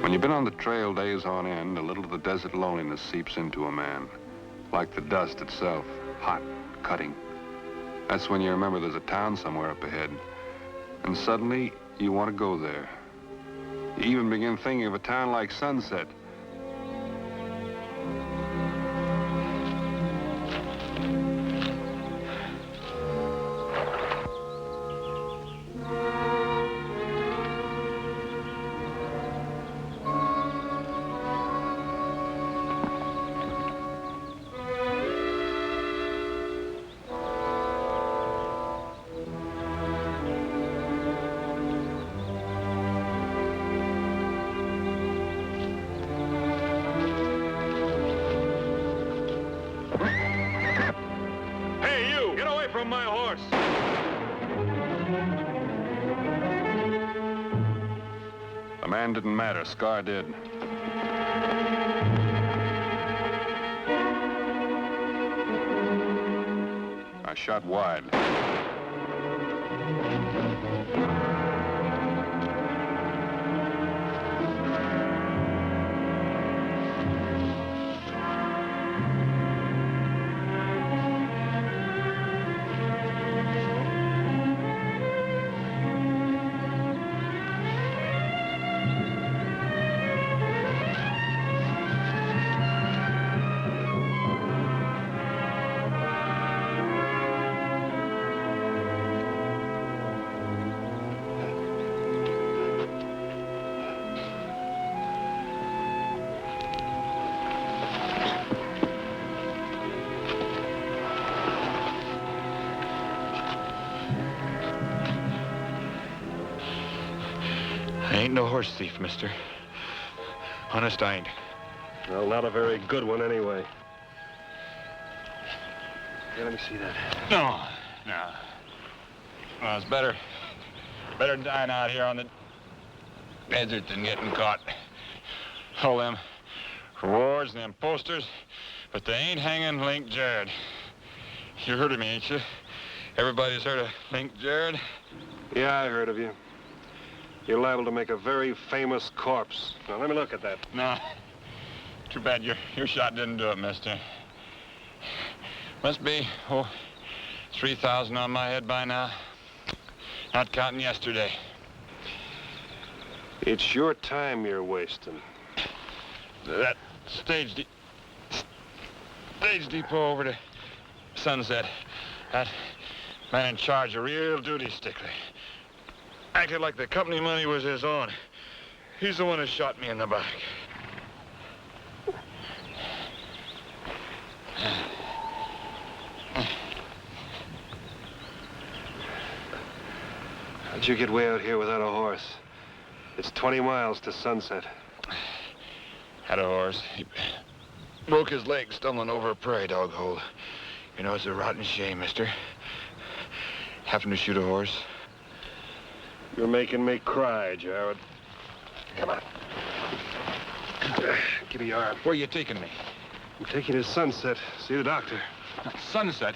When you've been on the trail days on end, a little of the desert loneliness seeps into a man. Like the dust itself, hot, cutting. That's when you remember there's a town somewhere up ahead. And suddenly, you want to go there. You even begin thinking of a town like Sunset. The man didn't matter, Scar did. I shot wide. I ain't no horse thief, mister. Honest, I ain't. Well, not a very good one, anyway. Here, let me see that. No. Well, it's better dying out here on the desert than getting caught. All them rewards and them posters, but they ain't hanging Link Jared. You heard of me, ain't you? Everybody's heard of Link Jared? Yeah, I heard of you. You're liable to make a very famous corpse. Now, let me look at that. No. Too bad your shot didn't do it, mister. Must be, 3,000 on my head by now. Not counting yesterday. It's your time you're wasting. That stage depot over to Sunset. That man in charge, a real duty stickler. Acted like the company money was his own. He's the one who shot me in the back. How'd you get way out here without a horse? It's 20 miles to Sunset. Had a horse. He broke his leg stumbling over a prairie dog hole. You know, it's a rotten shame, mister. Having to shoot a horse. You're making me cry, Jared. Come on. Give me your arm. Where are you taking me? I'm taking you to Sunset. See the doctor. Sunset?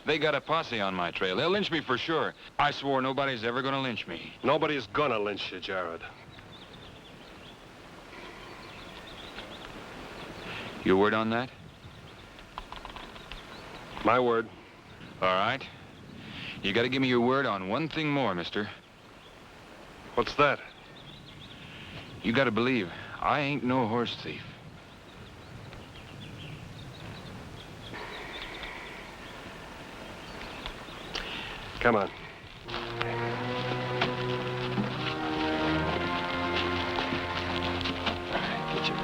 They got a posse on my trail. They'll lynch me for sure. I swore nobody's ever gonna lynch me. Nobody's gonna lynch you, Jared. Your word on that? My word. All right. You gotta give me your word on one thing more, mister. What's that? You gotta believe I ain't no horse thief. Come on. Get your...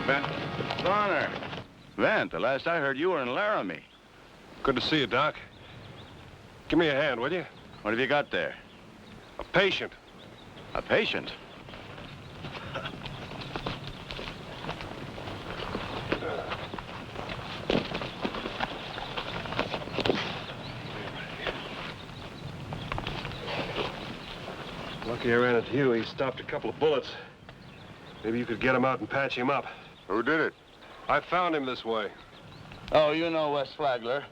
Vent. Bonner. Vent, the last I heard you were in Laramie. Good to see you, Doc. Give me a hand, will you? What have you got there? A patient. A patient? Lucky I ran into you. He stopped a couple of bullets. Maybe you could get him out and patch him up. Who did it? I found him this way. Oh, you know Wes Flagler.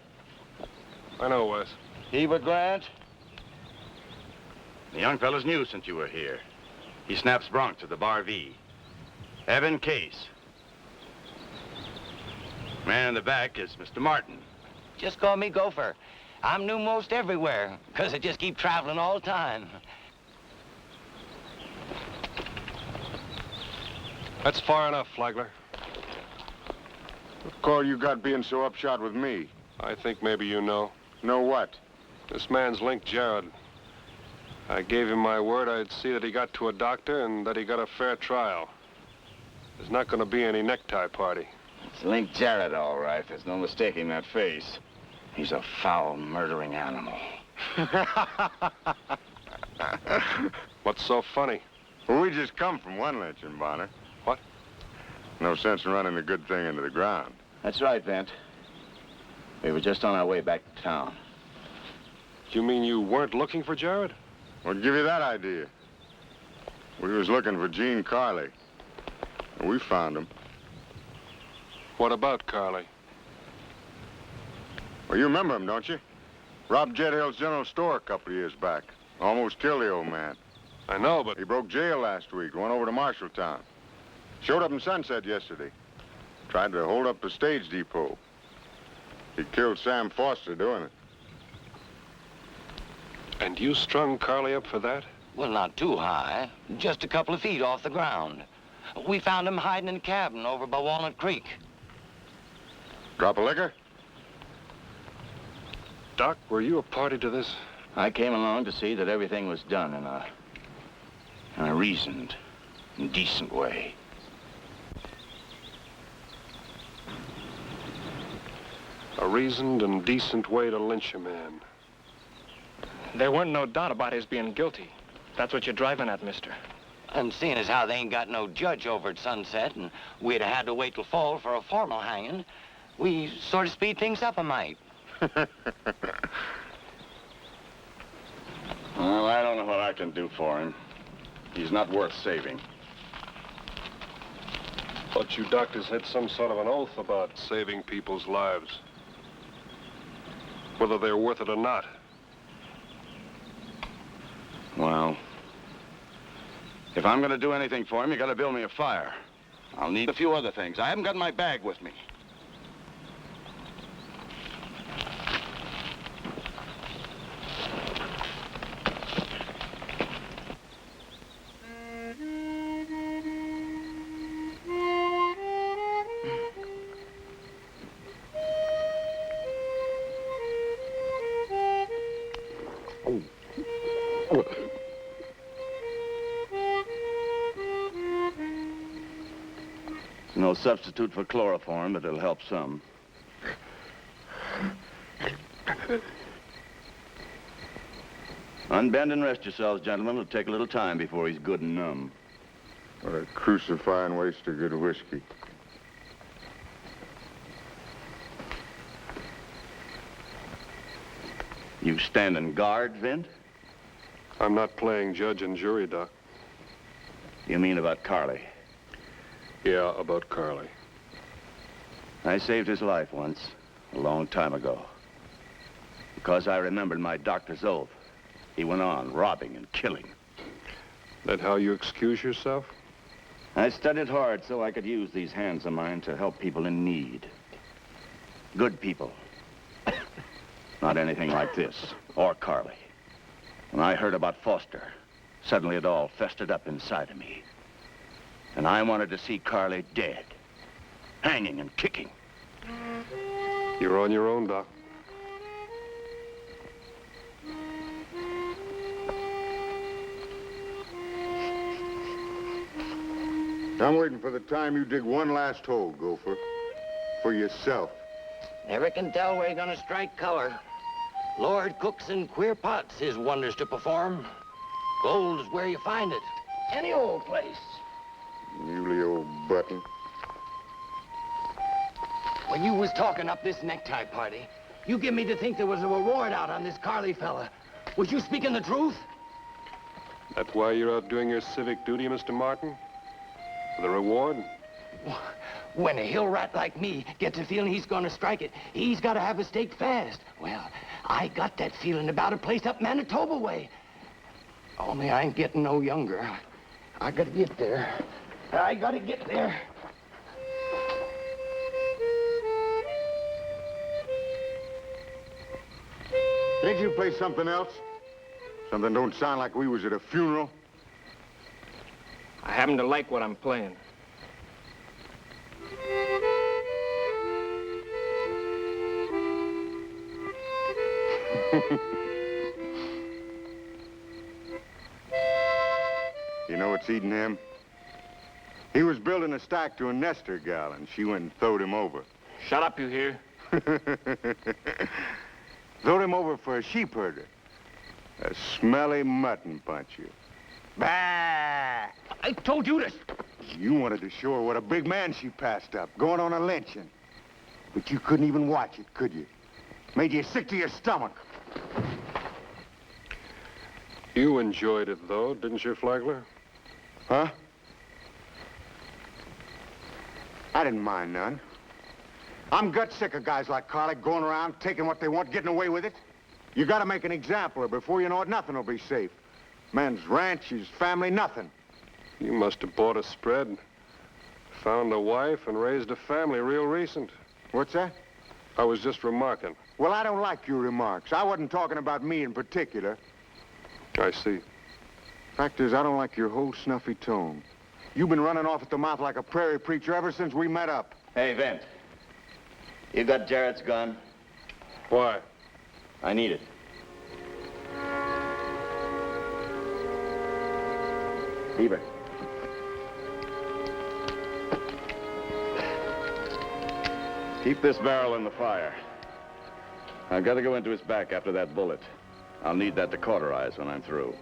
I know, Wes. Heber Grant? The young fella's new since you were here. He snaps Bronx at the Bar V. Evan Case. Man in the back is Mr. Martin. Just call me Gopher. I'm new most everywhere, because I just keep traveling all the time. That's far enough, Flagler. What call you got being so upshot with me? I think maybe you know. Know what? This man's linked Jared. I gave him my word I'd see that he got to a doctor and that he got a fair trial. There's not going to be any necktie party. It's Link Jarrett, all right. There's no mistaking that face. He's a foul, murdering animal. What's so funny? Well, we just come from one lynching, Bonner. What? No sense in running a good thing into the ground. That's right, Vent. We were just on our way back to town. You mean you weren't looking for Jared? What'd give you that idea? We was looking for Gene Carley. We found him. What about Carley? Well, you remember him, don't you? Robbed Jet Hill's general store a couple of years back. Almost killed the old man. I know, but... He broke jail last week, went over to Marshalltown. Showed up in Sunset yesterday. Tried to hold up the stage depot. He killed Sam Foster doing it. And you strung Carley up for that? Well, not too high. Just a couple of feet off the ground. We found him hiding in a cabin over by Walnut Creek. Drop of liquor? Doc, were you a party to this? I came along to see that everything was done in a reasoned and decent way. A reasoned and decent way to lynch a man. There weren't no doubt about his being guilty. That's what you're driving at, mister. And seeing as how they ain't got no judge over at Sunset, and we'd have had to wait till fall for a formal hanging, we sort of speed things up a mite. Well, I don't know what I can do for him. He's not worth saving. Thought you doctors had some sort of an oath about saving people's lives. Whether they're worth it or not. Well, if I'm gonna do anything for him, you gotta build me a fire. I'll need a few other things. I haven't got my bag with me. No substitute for chloroform, but it'll help some. Unbend and rest yourselves, gentlemen. It'll take a little time before he's good and numb. What a crucifying waste of good whiskey. You standing guard, Vint? I'm not playing judge and jury, Doc. You mean about Carley? Yeah, about Carley. I saved his life once, a long time ago. Because I remembered my doctor's oath. He went on robbing and killing. That how you excuse yourself? I studied hard so I could use these hands of mine to help people in need. Good people. Not anything like this, or Carley. When I heard about Foster, suddenly it all festered up inside of me. And I wanted to see Carley dead, hanging and kicking. You're on your own, Doc. I'm waiting for the time you dig one last hole, Gopher. For yourself. Never can tell where you're gonna strike color. Lord cooks in queer pots his wonders to perform. Gold is where you find it. Any old place. Muley old button. When you was talking up this necktie party, you give me to think there was a reward out on this Carly fella. Was you speaking the truth? That's why you're out doing your civic duty, Mr. Martin? For the reward? When a hill rat like me gets a feeling he's gonna strike it, he's gotta have a stake fast. Well, I got that feeling about a place up Manitoba way. Only I ain't getting no younger. I gotta get there. I gotta get there. Can't you play something else? Something don't sound like we was at a funeral? I happen to like what I'm playing. You know what's eating him? He was building a stack to a Nestor gal, and she went and throwed him over. Shut up, you hear? Throwed him over for a sheep herder. A smelly mutton puncher. Bah! I told you this. You wanted to show her what a big man she passed up, going on a lynching. But you couldn't even watch it, could you? Made you sick to your stomach. You enjoyed it, though, didn't you, Flagler? Huh? I didn't mind none. I'm gut sick of guys like Carly going around taking what they want, getting away with it. You gotta make an example of her before you know it, nothing will be safe. Man's ranch, his family, nothing. You must have bought a spread, found a wife, and raised a family real recent. What's that? I was just remarking. Well, I don't like your remarks. I wasn't talking about me in particular. I see. Fact is, I don't like your whole snuffy tone. You've been running off at the mouth like a prairie preacher ever since we met up. Hey, Vint. You got Jarrett's gun? Why? I need it. Beaver. Keep this barrel in the fire. I've got to go into his back after that bullet. I'll need that to cauterize when I'm through.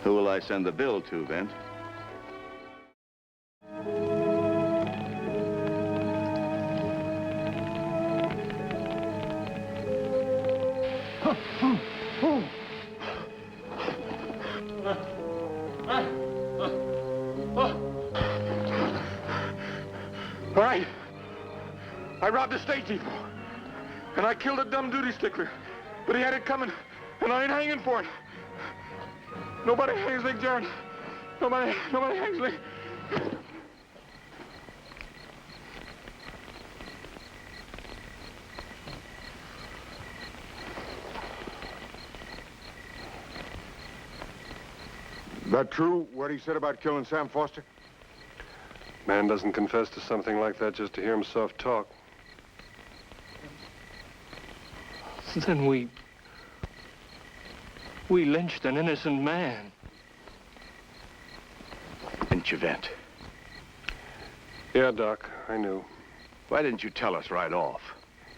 Who will I send the bill to, Vint? All right. I robbed a state depot. And I killed a dumb duty stickler. But he had it coming. And I ain't hanging for it. Nobody hangs like Jared. Nobody hangs like... That true, what he said about killing Sam Foster? Man doesn't confess to something like that just to hear himself talk. Then we lynched an innocent man. Didn't you, Vint? Yeah, Doc, I knew. Why didn't you tell us right off?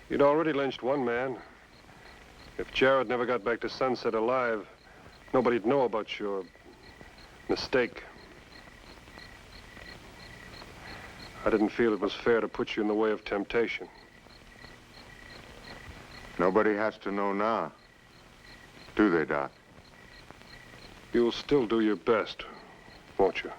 You'd already lynched one man. If Jared never got back to Sunset alive, nobody'd know about your mistake. I didn't feel it was fair to put you in the way of temptation. Nobody has to know now. Do they, Doc? You'll still do your best, won't you?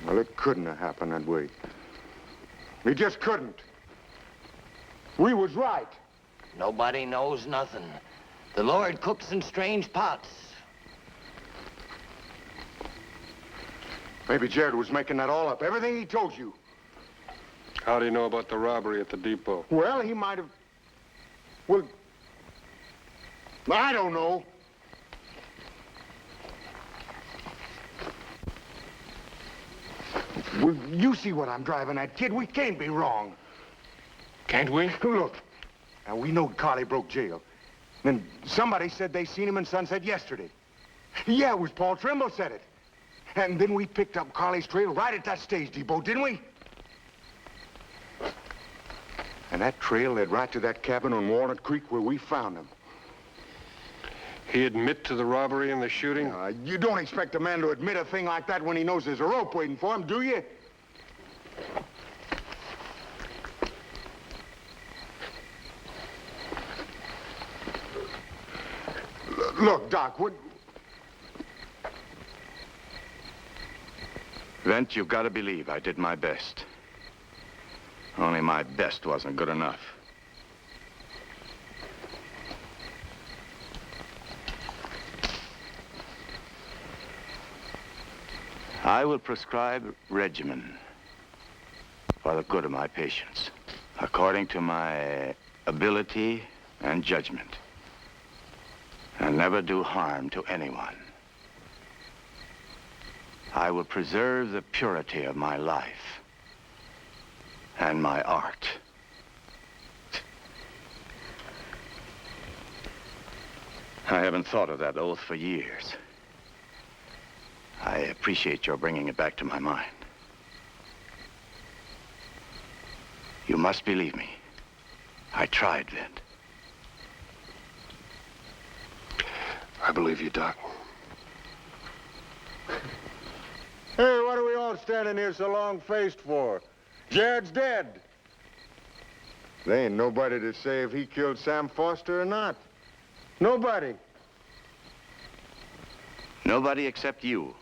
Well, it couldn't have happened that way. He just couldn't. We was right. Nobody knows nothing. The Lord cooks in strange pots. Maybe Jared was making that all up. Everything he told you. How do you know about the robbery at the depot? Well, he might have... Well, I don't know. Well, you see what I'm driving at, kid. We can't be wrong. Can't we? Look, now we know Carly broke jail. Then somebody said they seen him in Sunset yesterday. Yeah, it was Paul Trimble said it. And then we picked up Carly's trail right at that stage depot, didn't we? And that trail led right to that cabin on Walnut Creek where we found him. He admit to the robbery and the shooting? You don't expect a man to admit a thing like that when he knows there's a rope waiting for him, do you? Look, Doc, what... Vent, you've got to believe I did my best. Only my best wasn't good enough. I will prescribe regimen for the good of my patients, according to my ability and judgment, and never do harm to anyone. I will preserve the purity of my life and my art. I haven't thought of that oath for years. I appreciate your bringing it back to my mind. You must believe me. I tried, Vint. I believe you, Doc. Hey, what are we all standing here so long-faced for? Jared's dead. There ain't nobody to say if he killed Sam Foster or not. Nobody. Nobody except you.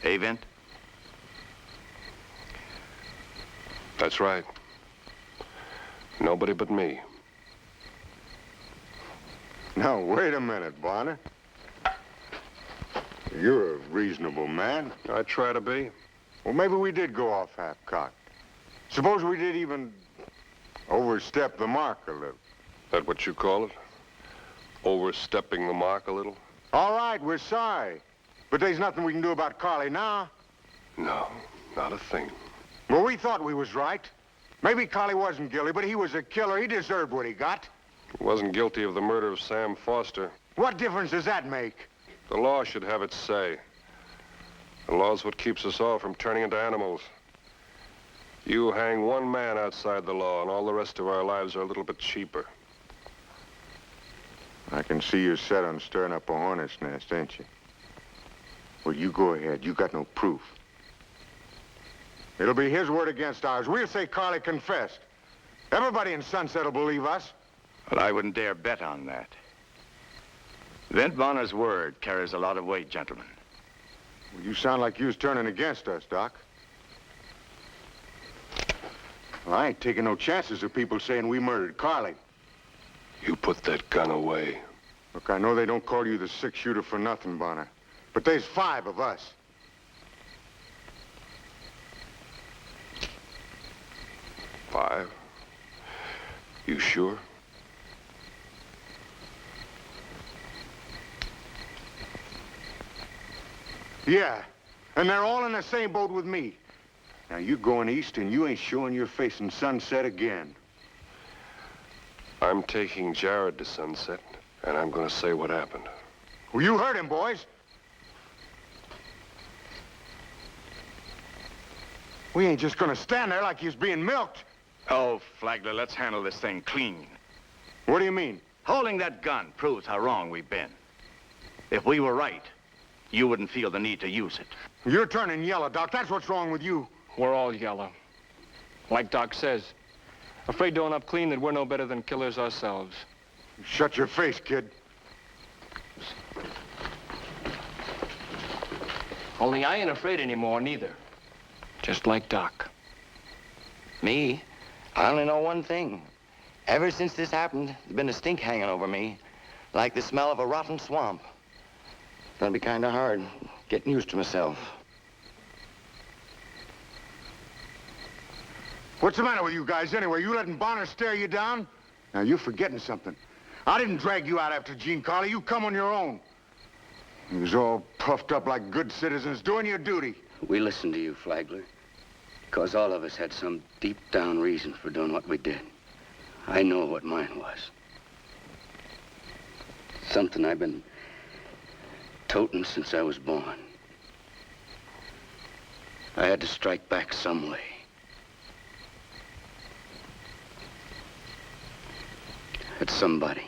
Hey, Vint? That's right. Nobody but me. Now, wait a minute, Bonner. You're a reasonable man. I try to be. Well, maybe we did go off half-cocked. Suppose we did even overstep the mark a little. That what you call it? Overstepping the mark a little? All right, we're sorry. But there's nothing we can do about Carly now. No, not a thing. Well, we thought we was right. Maybe Carly wasn't guilty, but he was a killer. He deserved what he got. He wasn't guilty of the murder of Sam Foster. What difference does that make? The law should have its say. The law's what keeps us all from turning into animals. You hang one man outside the law, and all the rest of our lives are a little bit cheaper. I can see you're set on stirring up a hornet's nest, ain't you? Well, you go ahead. You got no proof. It'll be his word against ours. We'll say Carly confessed. Everybody in Sunset will believe us. But I wouldn't dare bet on that. Vint Bonner's word carries a lot of weight, gentlemen. Well, you sound like you was turning against us, Doc. Well, I ain't taking no chances of people saying we murdered Carly. You put that gun away. Look, I know they don't call you the six-shooter for nothing, Bonner. But there's 5 of us. Five? You sure? Yeah, and they're all in the same boat with me. Now, you're going east, and you ain't showing your face in Sunset again. I'm taking Jared to Sunset, and I'm going to say what happened. Well, you heard him, boys. We ain't just gonna stand there like he's being milked. Oh, Flagler, let's handle this thing clean. What do you mean? Holding that gun proves how wrong we've been. If we were right, you wouldn't feel the need to use it. You're turning yellow, Doc. That's what's wrong with you. We're all yellow. Like Doc says, afraid to own up clean that we're no better than killers ourselves. Shut your face, kid. Only I ain't afraid anymore, neither. Just like Doc. Me? I only know one thing. Ever since this happened, there's been a stink hanging over me, like the smell of a rotten swamp. It's gonna be kind of hard getting used to myself. What's the matter with you guys anyway? You letting Bonner stare you down? Now, you're forgetting something. I didn't drag you out after Gene Carley. You come on your own. You was all puffed up like good citizens doing your duty. We listened to you, Flagler, because all of us had some deep down reason for doing what we did. I know what mine was. Something I've been toting since I was born. I had to strike back some way. At somebody.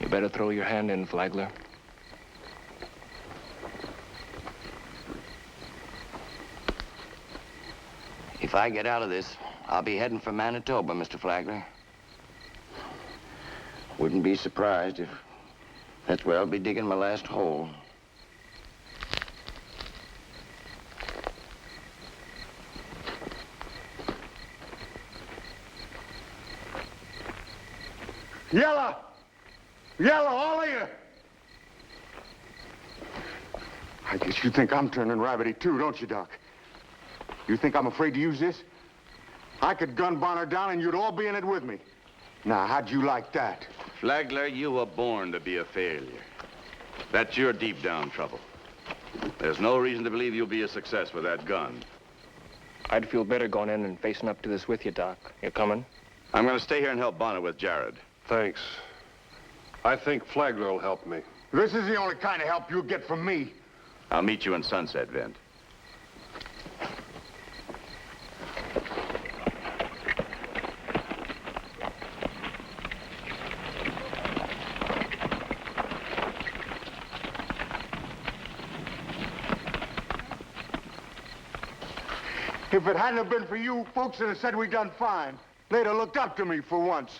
You better throw your hand in, Flagler. If I get out of this, I'll be heading for Manitoba, Mr. Flagler. Wouldn't be surprised if that's where I'll be digging my last hole. Yellow! Yellow, all of you! I guess you think I'm turning rabbity too, don't you, Doc? You think I'm afraid to use this? I could gun Bonner down and you'd all be in it with me. Now, how'd you like that? Flagler, you were born to be a failure. That's your deep down trouble. There's no reason to believe you'll be a success with that gun. I'd feel better going in and facing up to this with you, Doc. You coming? I'm going to stay here and help Bonner with Jared. Thanks. I think Flagler will help me. This is the only kind of help you'll get from me. I'll meet you in Sunset, Vint. If it hadn't have been for you, folks would have said we done fine. They'd have looked up to me for once.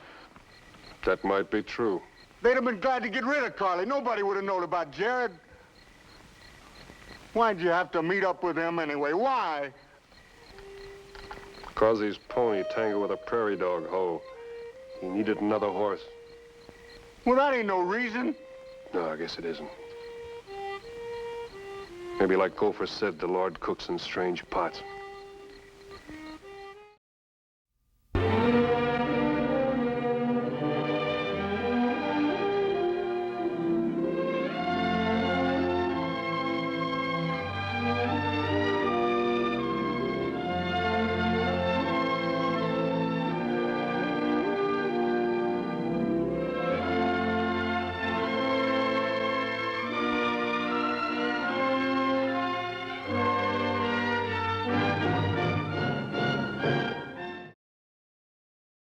That might be true. They'd have been glad to get rid of Carley. Nobody would have known about Jared. Why'd you have to meet up with him anyway? Why? Because his pony tangled with a prairie dog hoe. He needed another horse. Well, that ain't no reason. No, I guess it isn't. Maybe like Gopher said, the Lord cooks in strange pots.